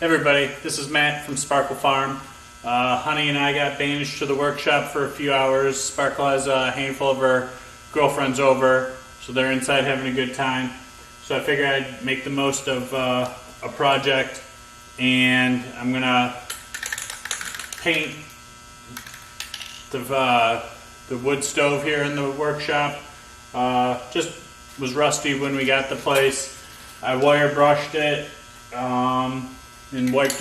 Everybody, this is Matt from Sparkle Farm. Honey and I got banished to the workshop for a few hours. Sparkle has a handful of her girlfriends over, so they're inside having a good time. So I figured I'd make the most of a project, and I'm gonna paint the wood stove here in the workshop. Just was rusty when we got the place. I wire brushed it. And wiped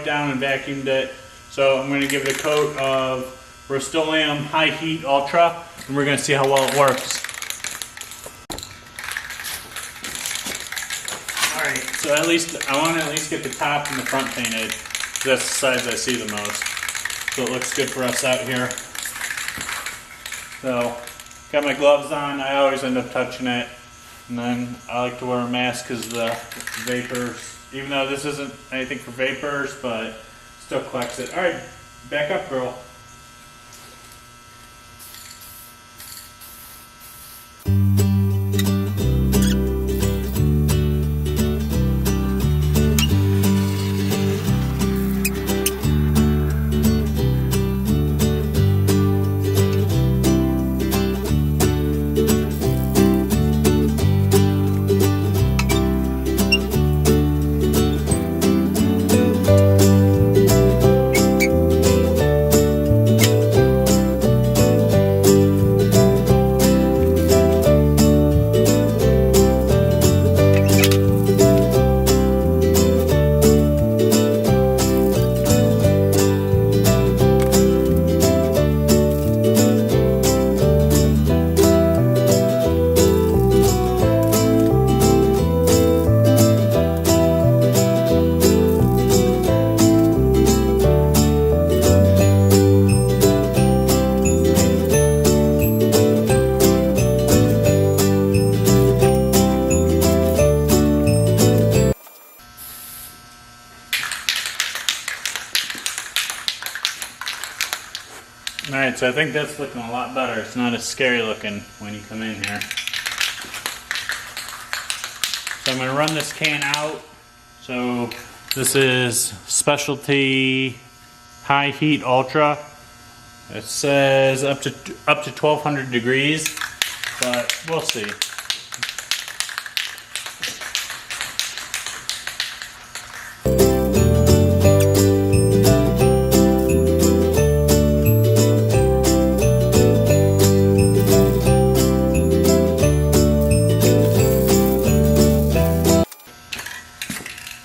down and vacuumed it. So I'm going to give it a coat of Rustoleum High Heat Ultra, and we're going to see how well it works. Alright, so I want to at least get the top and the front painted. That's the sides I see the most. So it looks good for us out here. So, got my gloves on. I always end up touching it. And then I like to wear a mask because the vapors, even though this isn't anything for vapors, but still collects it. Alright, back up, girl. Alright, so I think that's looking a lot better. It's not as scary looking when you come in here. So I'm going to run this can out. So this is Specialty High Heat Ultra. It says up to 1200 degrees, but we'll see.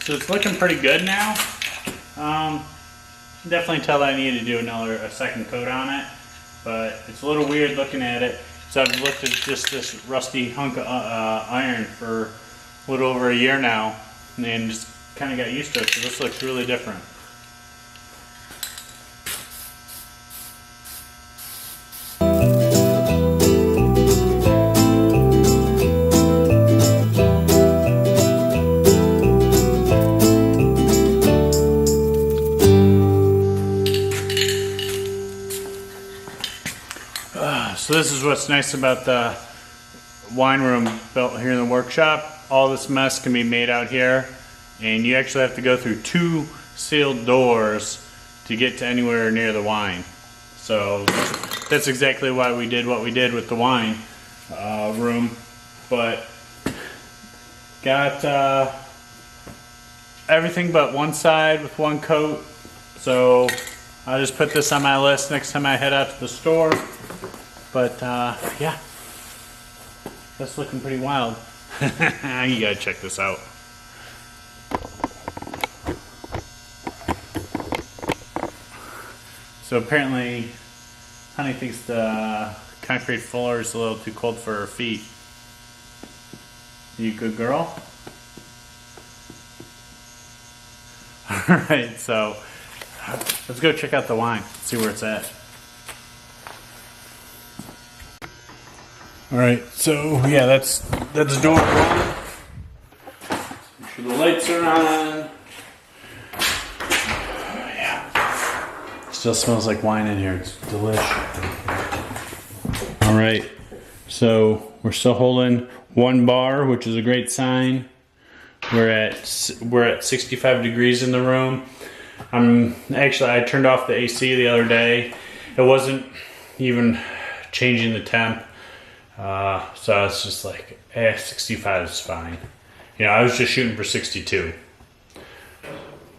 So it's looking pretty good now. Definitely tell that I need to do a second coat on it, but it's a little weird looking at it. So I've looked at just this rusty hunk of iron for a little over a year now, and just kind of got used to it. So this looks really different. So this is what's nice about the wine room built here in the workshop. All this mess can be made out here, and you actually have to go through 2 sealed doors to get to anywhere near the wine. So that's exactly why we did what we did with the wine room. But got everything but one side with one coat. So I'll just put this on my list next time I head out to the store. But yeah, that's looking pretty wild. You gotta check this out. So apparently Honey thinks the concrete floor is a little too cold for her feet. You good girl? Alright, so let's go check out the wine, see where it's at. Alright, so yeah, that's door one. Make sure the lights are on. Yeah. Still smells like wine in here. It's delicious. Alright, so we're still holding 1 bar, which is a great sign. We're at 65 degrees in the room. I turned off the AC the other day. It wasn't even changing the temp. So I was just like, 65 is fine. You know, I was just shooting for 62.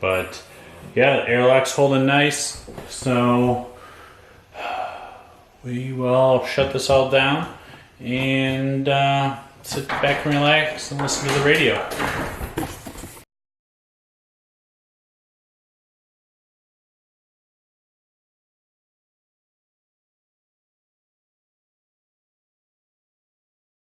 But yeah, the airlock's holding nice. So we will shut this all down and sit back and relax and listen to the radio.